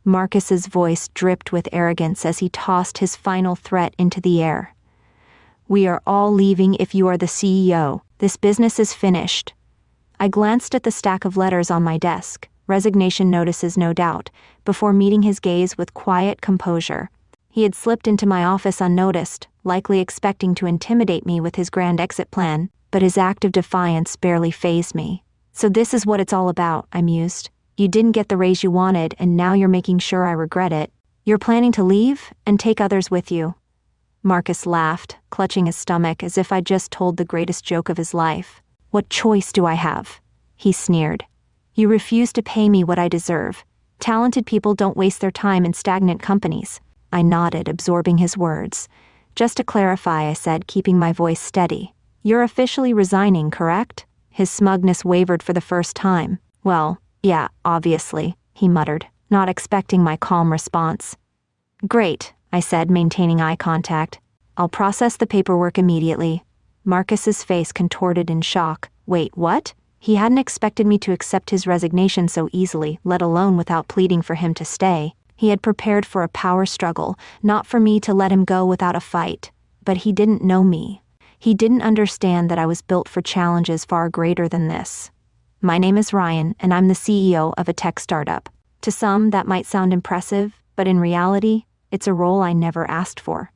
Marcus's voice dripped with arrogance as he tossed his final threat into the air. "We are all leaving if you are the CEO. This business is finished." I glanced at the stack of letters on my desk, resignation notices no doubt, before meeting his gaze with quiet composure. He had slipped into my office unnoticed, likely expecting to intimidate me with his grand exit plan, but his act of defiance barely fazed me. "So this is what it's all about," I mused. "You didn't get the raise you wanted, and now you're making sure I regret it. You're planning to leave and take others with you." Marcus laughed, clutching his stomach as if I'd just told the greatest joke of his life. "What choice do I have?" he sneered. "You refuse to pay me what I deserve. Talented people don't waste their time in stagnant companies." I nodded, absorbing his words. "Just to clarify," I said, keeping my voice steady. "You're officially resigning, correct?" His smugness wavered for the first time. "Well, yeah, obviously," he muttered, not expecting my calm response. "Great," I said, maintaining eye contact. "I'll process the paperwork immediately." Marcus's face contorted in shock. "Wait, what?" He hadn't expected me to accept his resignation so easily, let alone without pleading for him to stay. He had prepared for a power struggle, not for me to let him go without a fight. But he didn't know me. He didn't understand that I was built for challenges far greater than this. "My name is Ryan, and I'm the CEO of a tech startup. To some, that might sound impressive, but in reality, it's a role I never asked for.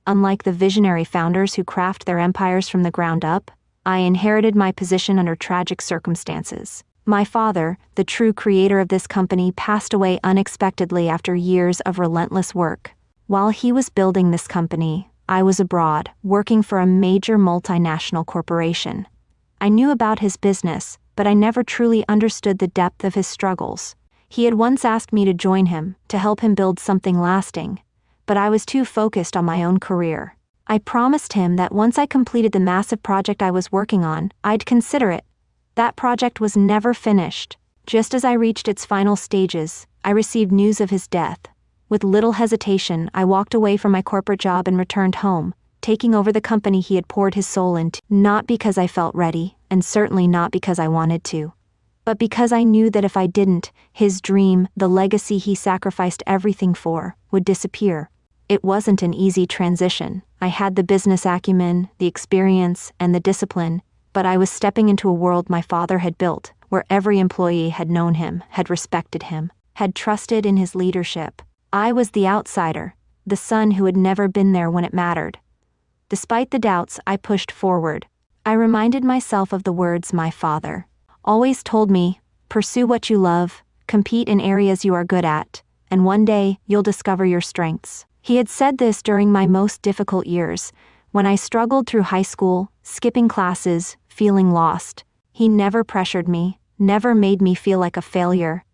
Unlike the visionary founders who craft their empires from the ground up, I inherited my position under tragic circumstances. My father, the true creator of this company, passed away unexpectedly after years of relentless work. While he was building this company, I was abroad, working for a major multinational corporation. I knew about his business, but I never truly understood the depth of his struggles. He had once asked me to join him, to help him build something lasting, but I was too focused on my own career. I promised him that once I completed the massive project I was working on, I'd consider it. That project was never finished. Just as I reached its final stages, I received news of his death. With little hesitation, I walked away from my corporate job and returned home, taking over the company he had poured his soul into, not because I felt ready, and certainly not because I wanted to, but because I knew that if I didn't, his dream, the legacy he sacrificed everything for, would disappear. It wasn't an easy transition. I had the business acumen, the experience, and the discipline, but I was stepping into a world my father had built, where every employee had known him, had respected him, had trusted in his leadership. I was the outsider, the son who had never been there when it mattered. Despite the doubts, I pushed forward. I reminded myself of the words my father always told me: pursue what you love, compete in areas you are good at, and one day you'll discover your strengths. He had said this during my most difficult years, when I struggled through high school, skipping classes, feeling lost. He never pressured me, never made me feel like a failure.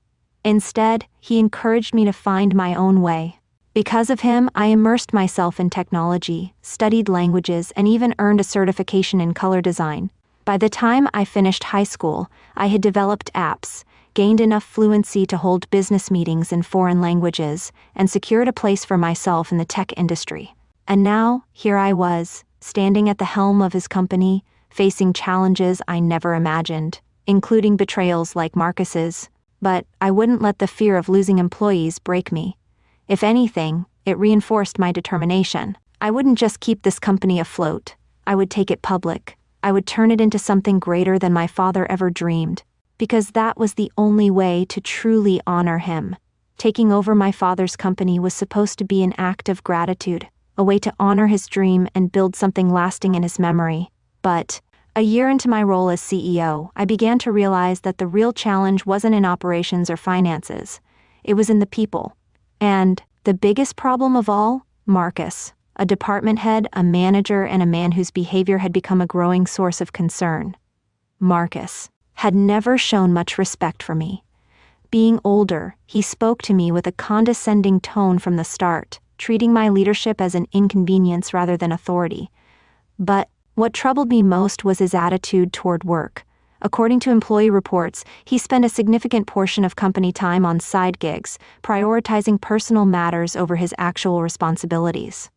Instead, he encouraged me to find my own way. Because of him, I immersed myself in technology, studied languages, and even earned a certification in color design. By the time I finished high school, I had developed apps, gained enough fluency to hold business meetings in foreign languages, and secured a place for myself in the tech industry. And now, here I was, standing at the helm of his company, facing challenges I never imagined, including betrayals like Marcus's. But I wouldn't let the fear of losing employees break me. If anything, it reinforced my determination. I wouldn't just keep this company afloat. I would take it public. I would turn it into something greater than my father ever dreamed, because that was the only way to truly honor him. Taking over my father's company was supposed to be an act of gratitude, a way to honor his dream and build something lasting in his memory. But a year into my role as CEO, I began to realize that the real challenge wasn't in operations or finances. It was in the people. And the biggest problem of all, Marcus, a department head, a manager, and a man whose behavior had become a growing source of concern. Marcus had never shown much respect for me. Being older, he spoke to me with a condescending tone from the start, treating my leadership as an inconvenience rather than authority. But what troubled me most was his attitude toward work. According to employee reports, he spent a significant portion of company time on side gigs, prioritizing personal matters over his actual responsibilities.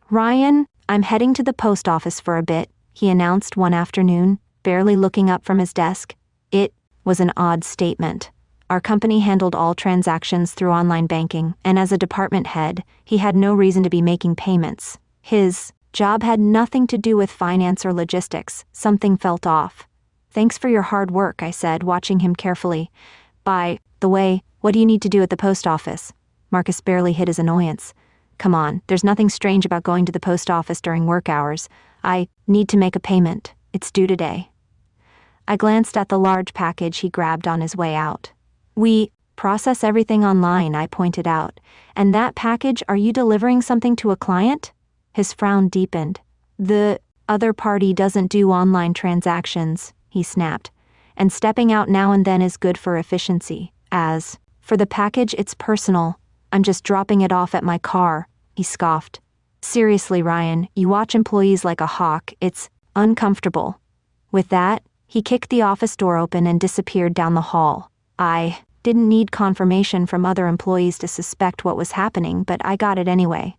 "Ryan, I'm heading to the post office for a bit," he announced one afternoon, barely looking up from his desk. It was an odd statement. Our company handled all transactions through online banking, and as a department head, he had no reason to be making payments. His job had nothing to do with finance or logistics. Something felt off. "Thanks for your hard work," I said, watching him carefully. "By the way, what do you need to do at the post office?" Marcus barely hid his annoyance. "Come on, there's nothing strange about going to the post office during work hours. I need to make a payment. It's due today." I glanced at the large package he grabbed on his way out. "We process everything online," I pointed out. "And that package, are you delivering something to a client?" His frown deepened. "The other party doesn't do online transactions," he snapped. "And stepping out now and then is good for efficiency. As for the package, it's personal. I'm just dropping it off at my car," he scoffed. "Seriously, Ryan, you watch employees like a hawk. It's uncomfortable." With that, he kicked the office door open and disappeared down the hall. I didn't need confirmation from other employees to suspect what was happening, but I got it anyway.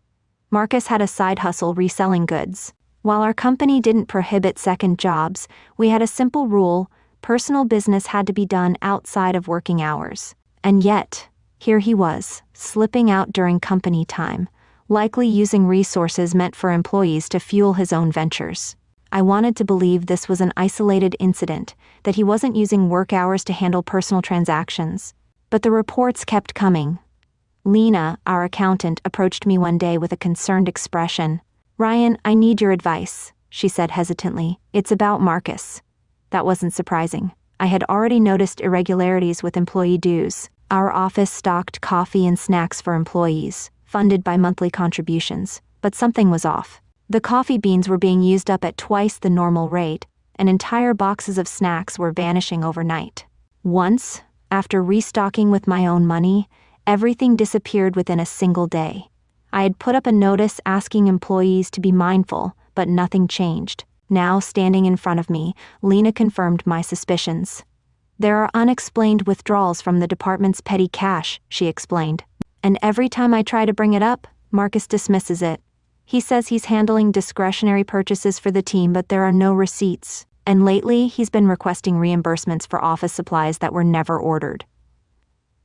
Marcus had a side hustle reselling goods. While our company didn't prohibit second jobs, we had a simple rule: personal business had to be done outside of working hours. And yet, here he was, slipping out during company time, likely using resources meant for employees to fuel his own ventures. I wanted to believe this was an isolated incident, that he wasn't using work hours to handle personal transactions. But the reports kept coming. Lena, our accountant, approached me one day with a concerned expression. "Ryan, I need your advice," she said hesitantly. "It's about Marcus." That wasn't surprising. I had already noticed irregularities with employee dues. Our office stocked coffee and snacks for employees, funded by monthly contributions, but something was off. The coffee beans were being used up at twice the normal rate, and entire boxes of snacks were vanishing overnight. Once, after restocking with my own money, everything disappeared within a single day. I had put up a notice asking employees to be mindful, but nothing changed. Now, standing in front of me, Lena confirmed my suspicions. "There are unexplained withdrawals from the department's petty cash," she explained. "And every time I try to bring it up, Marcus dismisses it. He says he's handling discretionary purchases for the team, but there are no receipts. And lately, he's been requesting reimbursements for office supplies that were never ordered."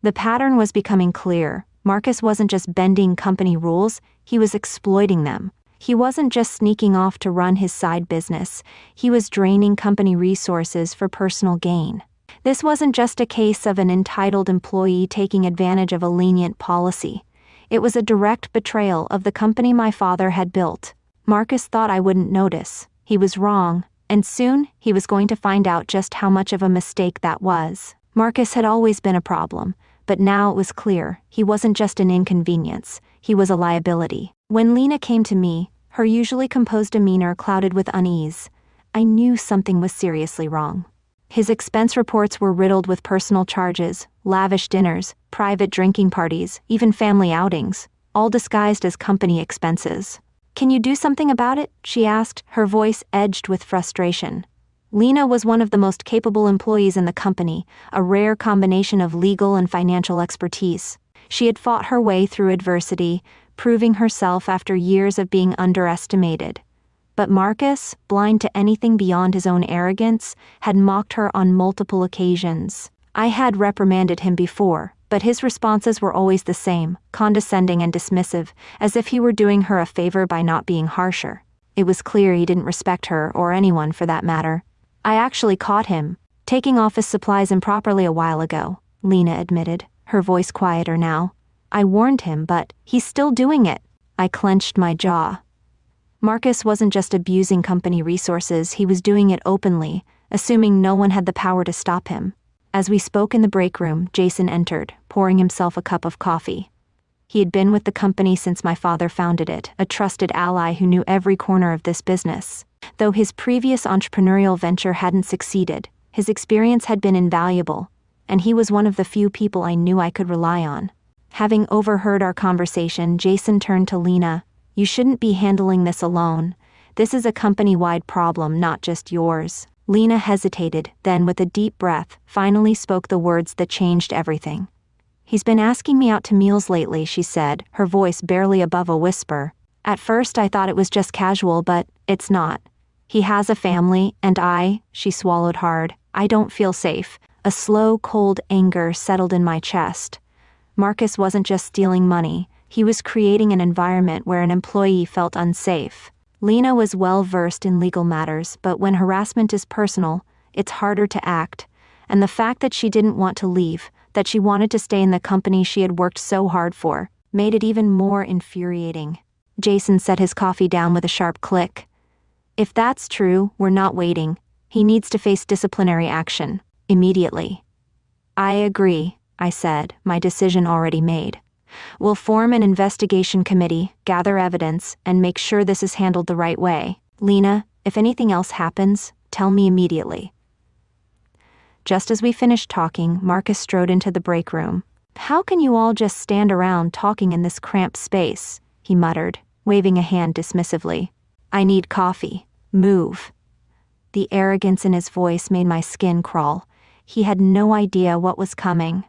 The pattern was becoming clear. Marcus wasn't just bending company rules, he was exploiting them. He wasn't just sneaking off to run his side business, he was draining company resources for personal gain. This wasn't just a case of an entitled employee taking advantage of a lenient policy. It was a direct betrayal of the company my father had built. Marcus thought I wouldn't notice. He was wrong, and soon he was going to find out just how much of a mistake that was. Marcus had always been a problem, but now it was clear he wasn't just an inconvenience, he was a liability. When Lena came to me, her usually composed demeanor clouded with unease, I knew something was seriously wrong. His expense reports were riddled with personal charges, lavish dinners, private drinking parties, even family outings, all disguised as company expenses. "Can you do something about it?" she asked, her voice edged with frustration. Lena was one of the most capable employees in the company, a rare combination of legal and financial expertise. She had fought her way through adversity, proving herself after years of being underestimated. But Marcus, blind to anything beyond his own arrogance, had mocked her on multiple occasions. I had reprimanded him before, but his responses were always the same, condescending and dismissive, as if he were doing her a favor by not being harsher. It was clear he didn't respect her, or anyone for that matter. "I actually caught him taking office supplies improperly a while ago," Lena admitted, her voice quieter now. "I warned him, but he's still doing it." I clenched my jaw. Marcus wasn't just abusing company resources, he was doing it openly, assuming no one had the power to stop him. As we spoke in the break room, Jason entered, pouring himself a cup of coffee. He had been with the company since my father founded it, a trusted ally who knew every corner of this business. Though his previous entrepreneurial venture hadn't succeeded, his experience had been invaluable, and he was one of the few people I knew I could rely on. Having overheard our conversation, Jason turned to Lena. "You shouldn't be handling this alone. This is a company-wide problem, not just yours." Lena hesitated, then with a deep breath, finally spoke the words that changed everything. "He's been asking me out to meals lately," she said, her voice barely above a whisper. "At first I thought it was just casual, but it's not. He has a family, and she swallowed hard. I don't feel safe A slow, cold anger settled in my chest. Marcus wasn't just stealing money, he was creating an environment where an employee felt unsafe. Lena was well versed in legal matters, but when harassment is personal, it's harder to act, and the fact that she didn't want to leave, that she wanted to stay in the company she had worked so hard for, made it even more infuriating. Jason set his coffee down with a sharp click. If that's true, we're not waiting. He needs to face disciplinary action, immediately. I agree, I said, my decision already made. We'll form an investigation committee, gather evidence, and make sure this is handled the right way. Lena, if anything else happens, tell me immediately. Just as we finished talking, Marcus strode into the break room. How can you all just stand around talking in this cramped space? He muttered, waving a hand dismissively. I need coffee. Move. The arrogance in his voice made my skin crawl. He had no idea what was coming.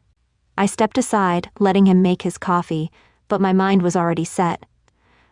I stepped aside, letting him make his coffee, but my mind was already set.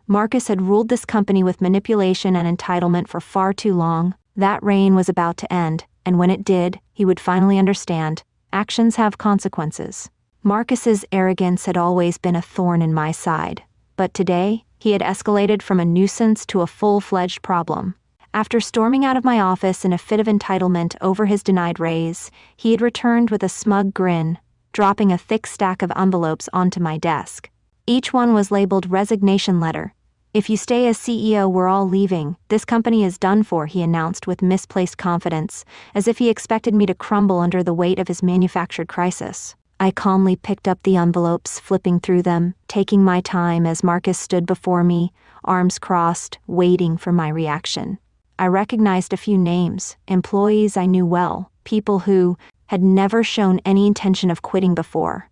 Marcus had ruled this company with manipulation and entitlement for far too long. That reign was about to end, and when it did, he would finally understand. Actions have consequences. Marcus's arrogance had always been a thorn in my side, but today, he had escalated from a nuisance to a full-fledged problem. After storming out of my office in a fit of entitlement over his denied raise, he had returned with a smug grin, dropping a thick stack of envelopes onto my desk. Each one was labeled resignation letter. If you stay as CEO, we're all leaving. This company is done for, he announced with misplaced confidence, as if he expected me to crumble under the weight of his manufactured crisis. I calmly picked up the envelopes, flipping through them, taking my time as Marcus stood before me, arms crossed, waiting for my reaction. I recognized a few names, employees I knew well, people who had never shown any intention of quitting before.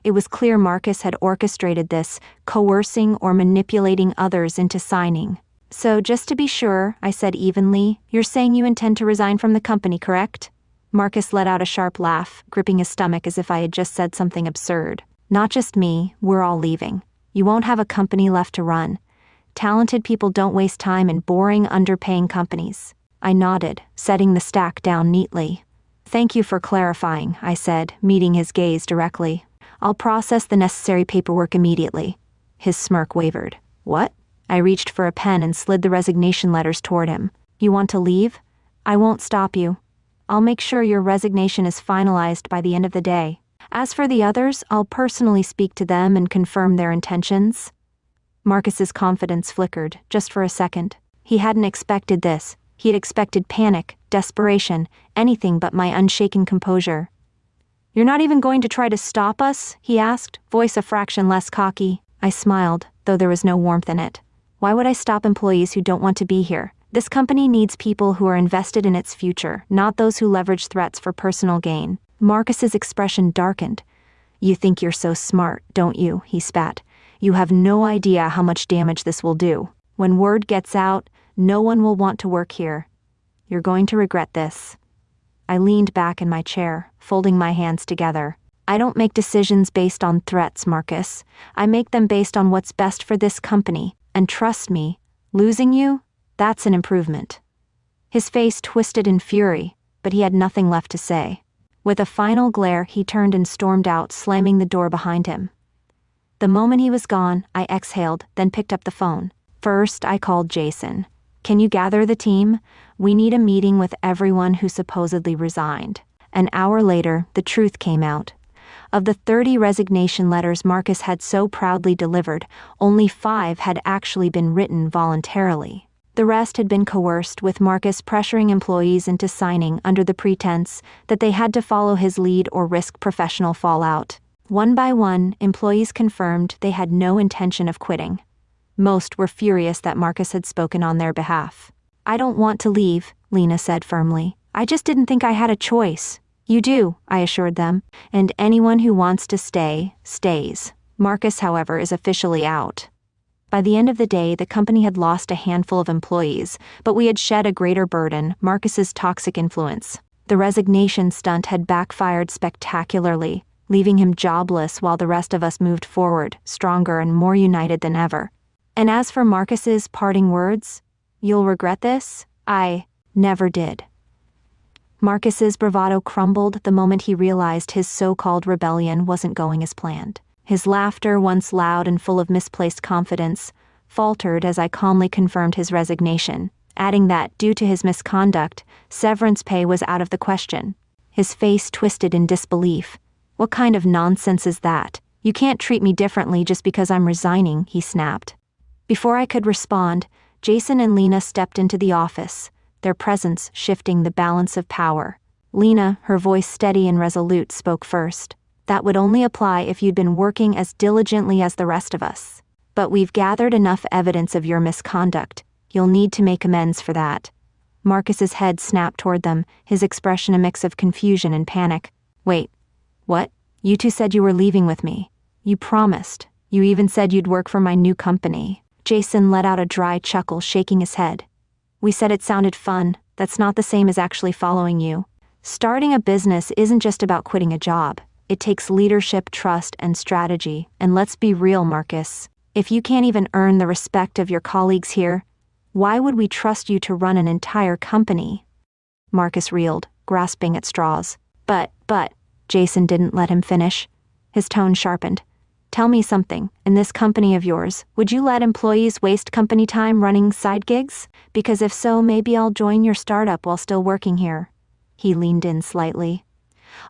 It was clear Marcus had orchestrated this, coercing or manipulating others into signing. So just to be sure, I said evenly, you're saying you intend to resign from the company, correct? Marcus let out a sharp laugh, gripping his stomach as if I had just said something absurd. Not just me, we're all leaving. You won't have a company left to run. Talented people don't waste time in boring, underpaying companies. I nodded, setting the stack down neatly. Thank you for clarifying, I said, meeting his gaze directly. I'll process the necessary paperwork immediately. His smirk wavered. What? I reached for a pen and slid the resignation letters toward him. You want to leave? I won't stop you. I'll make sure your resignation is finalized by the end of the day. As for the others, I'll personally speak to them and confirm their intentions. Marcus's confidence flickered, just for a second. He hadn't expected this. He had expected panic, desperation, anything but my unshaken composure. You're not even going to try to stop us? He asked, voice a fraction less cocky. I smiled, though there was no warmth in it. Why would I stop employees who don't want to be here? This company needs people who are invested in its future, not those who leverage threats for personal gain. Marcus's expression darkened. You think you're so smart, don't you? He spat. You have no idea how much damage this will do. When word gets out, no one will want to work here. You're going to regret this. I leaned back in my chair, folding my hands together. I don't make decisions based on threats, Marcus. I make them based on what's best for this company. And trust me, losing you, that's an improvement. His face twisted in fury, but he had nothing left to say. With a final glare, he turned and stormed out, slamming the door behind him. The moment he was gone, I exhaled, then picked up the phone. First, I called Jason. Can you gather the team? We need a meeting with everyone who supposedly resigned. An hour later, the truth came out. Of the 30 resignation letters Marcus had so proudly delivered, only 5 had actually been written voluntarily. The rest had been coerced, with Marcus pressuring employees into signing under the pretense that they had to follow his lead or risk professional fallout. One by one, employees confirmed they had no intention of quitting. Most were furious that Marcus had spoken on their behalf. I don't want to leave, Lena said firmly. I just didn't think I had a choice. You do, I assured them, and anyone who wants to stay, stays. Marcus, however, is officially out. By the end of the day, the company had lost a handful of employees, but we had shed a greater burden, Marcus's toxic influence. The resignation stunt had backfired spectacularly, leaving him jobless while the rest of us moved forward, stronger and more united than ever. And as for Marcus's parting words, you'll regret this? I never did. Marcus's bravado crumbled the moment he realized his so-called rebellion wasn't going as planned. His laughter, once loud and full of misplaced confidence, faltered as I calmly confirmed his resignation, adding that, due to his misconduct, severance pay was out of the question. His face twisted in disbelief. "What kind of nonsense is that? You can't treat me differently just because I'm resigning," he snapped. Before I could respond, Jason and Lena stepped into the office, their presence shifting the balance of power. Lena, her voice steady and resolute, spoke first. "That would only apply if you'd been working as diligently as the rest of us. But we've gathered enough evidence of your misconduct. You'll need to make amends for that." Marcus's head snapped toward them, his expression a mix of confusion and panic. "Wait, what? You two said you were leaving with me. You promised. You even said you'd work for my new company." Jason let out a dry chuckle, shaking his head. "We said it sounded fun. That's not the same as actually following you. Starting a business isn't just about quitting a job. It takes leadership, trust, and strategy. And let's be real, Marcus. If you can't even earn the respect of your colleagues here, why would we trust you to run an entire company?" Marcus reeled, grasping at straws. But, Jason didn't let him finish. His tone sharpened. "Tell me something. In this company of yours, would you let employees waste company time running side gigs? Because if so, maybe I'll join your startup while still working here." He leaned in slightly.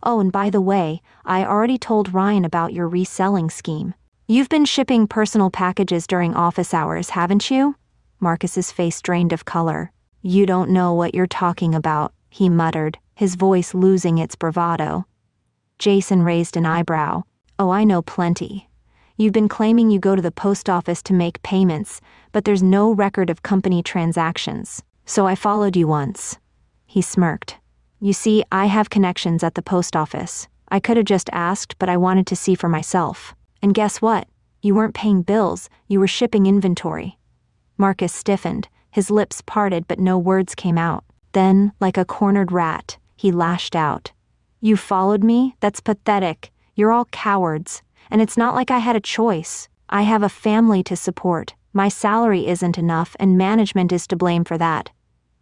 "Oh, and by the way, I already told Ryan about your reselling scheme. You've been shipping personal packages during office hours, haven't you?" Marcus's face drained of color. "You don't know what you're talking about," he muttered, his voice losing its bravado. Jason raised an eyebrow. "Oh, I know plenty. You've been claiming you go to the post office to make payments, but there's no record of company transactions. So I followed you once." He smirked. "You see, I have connections at the post office. I could have just asked, but I wanted to see for myself. And guess what? You weren't paying bills, you were shipping inventory." Marcus stiffened, his lips parted but no words came out. Then, like a cornered rat, he lashed out. "You followed me? That's pathetic. You're all cowards. And it's not like I had a choice. I have a family to support. My salary isn't enough, and management is to blame for that."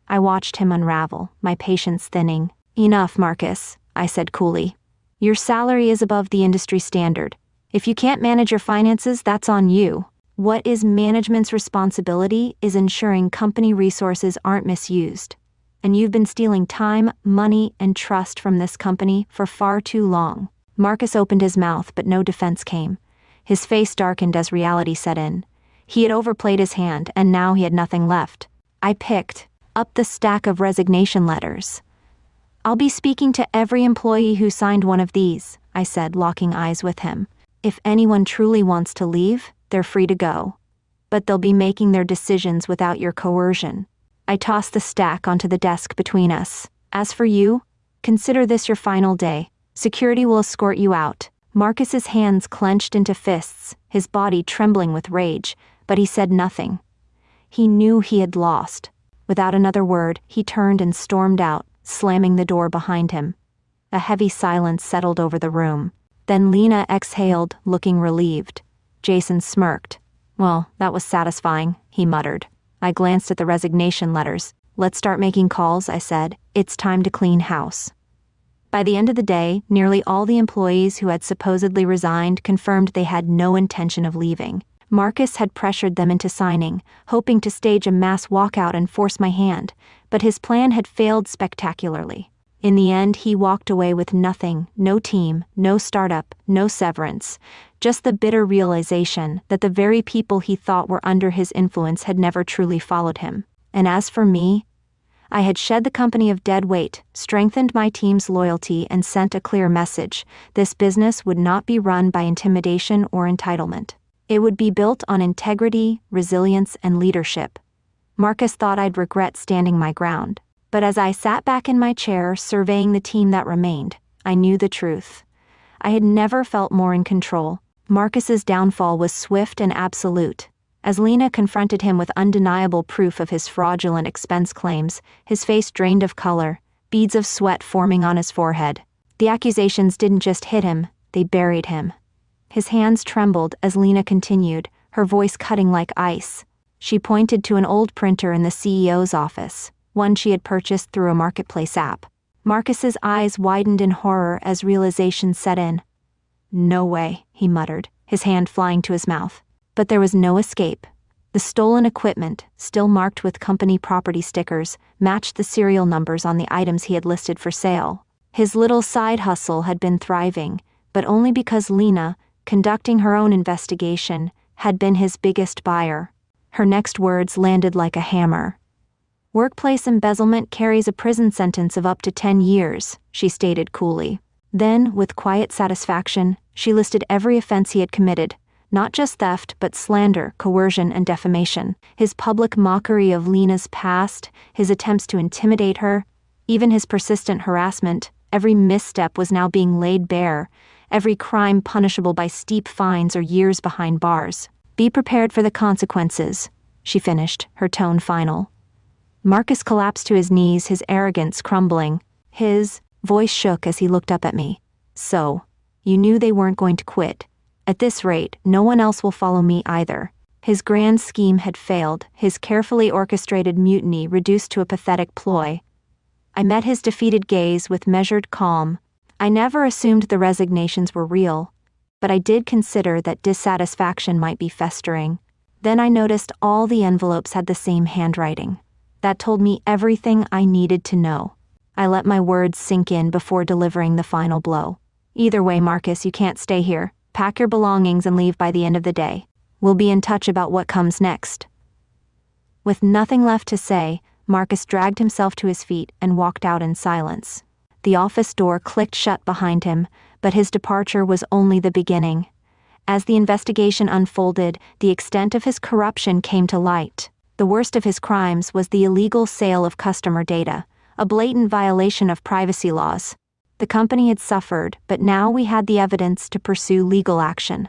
I watched him unravel, my patience thinning. "Enough, Marcus," I said coolly. "Your salary is above the industry standard. If you can't manage your finances, that's on you. What is management's responsibility is ensuring company resources aren't misused. And you've been stealing time, money, and trust from this company for far too long." Marcus opened his mouth, but no defense came. His face darkened as reality set in. He had overplayed his hand, and now he had nothing left. I picked up the stack of resignation letters. "I'll be speaking to every employee who signed one of these," I said, locking eyes with him. "If anyone truly wants to leave, they're free to go. But they'll be making their decisions without your coercion." I tossed the stack onto the desk between us. "As for you, consider this your final day. Security will escort you out." Marcus's hands clenched into fists, his body trembling with rage, but he said nothing. He knew he had lost. Without another word, he turned and stormed out, slamming the door behind him. A heavy silence settled over the room. Then Lena exhaled, looking relieved. Jason smirked. "Well, that was satisfying," he muttered. I glanced at the resignation letters. "Let's start making calls," I said. "It's time to clean house." By the end of the day, nearly all the employees who had supposedly resigned confirmed they had no intention of leaving. Marcus had pressured them into signing, hoping to stage a mass walkout and force my hand, but his plan had failed spectacularly. In the end, he walked away with nothing, no team, no startup, no severance, just the bitter realization that the very people he thought were under his influence had never truly followed him. And as for me, I had shed the company of dead weight, strengthened my team's loyalty, and sent a clear message: this business would not be run by intimidation or entitlement. It would be built on integrity, resilience, and leadership. Marcus thought I'd regret standing my ground. But as I sat back in my chair, surveying the team that remained, I knew the truth. I had never felt more in control. Marcus's downfall was swift and absolute. As Lena confronted him with undeniable proof of his fraudulent expense claims, his face drained of color, beads of sweat forming on his forehead. The accusations didn't just hit him, they buried him. His hands trembled as Lena continued, her voice cutting like ice. She pointed to an old printer in the CEO's office, one she had purchased through a marketplace app. Marcus's eyes widened in horror as realization set in. "No way," he muttered, his hand flying to his mouth. But there was no escape. The stolen equipment, still marked with company property stickers, matched the serial numbers on the items he had listed for sale. His little side hustle had been thriving, but only because Lena, conducting her own investigation, had been his biggest buyer. Her next words landed like a hammer. "Workplace embezzlement carries a prison sentence of up to 10 years, she stated coolly. Then, with quiet satisfaction, she listed every offense he had committed, not just theft but slander, coercion, and defamation. His public mockery of Lena's past, his attempts to intimidate her, even his persistent harassment, every misstep was now being laid bare, every crime punishable by steep fines or years behind bars. "Be prepared for the consequences," she finished, her tone final. Marcus collapsed to his knees, his arrogance crumbling. His voice shook as he looked up at me. "So, you knew they weren't going to quit. At this rate, no one else will follow me either." His grand scheme had failed, his carefully orchestrated mutiny reduced to a pathetic ploy. I met his defeated gaze with measured calm. I never assumed the resignations were real, but I did consider that dissatisfaction might be festering. Then I noticed all the envelopes had the same handwriting. That told me everything I needed to know. I let my words sink in before delivering the final blow. "Either way, Marcus, you can't stay here. Pack your belongings and leave by the end of the day. We'll be in touch about what comes next." With nothing left to say, Marcus dragged himself to his feet and walked out in silence. The office door clicked shut behind him, but his departure was only the beginning. As the investigation unfolded, the extent of his corruption came to light. The worst of his crimes was the illegal sale of customer data, a blatant violation of privacy laws. The company had suffered, but now we had the evidence to pursue legal action.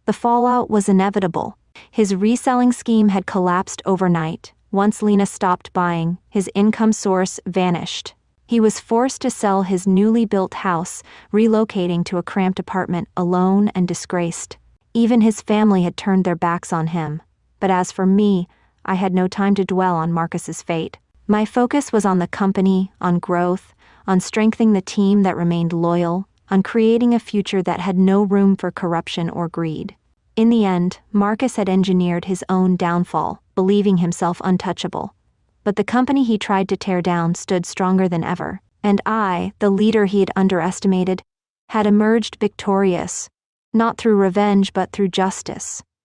The fallout was inevitable. His reselling scheme had collapsed overnight. Once Lena stopped buying, his income source vanished. He was forced to sell his newly built house, relocating to a cramped apartment alone and disgraced. Even his family had turned their backs on him. But as for me, I had no time to dwell on Marcus's fate. My focus was on the company, on growth, on strengthening the team that remained loyal, on creating a future that had no room for corruption or greed. In the end, Marcus had engineered his own downfall, believing himself untouchable. But the company he tried to tear down stood stronger than ever, and I, the leader he had underestimated, had emerged victorious, not through revenge but through justice.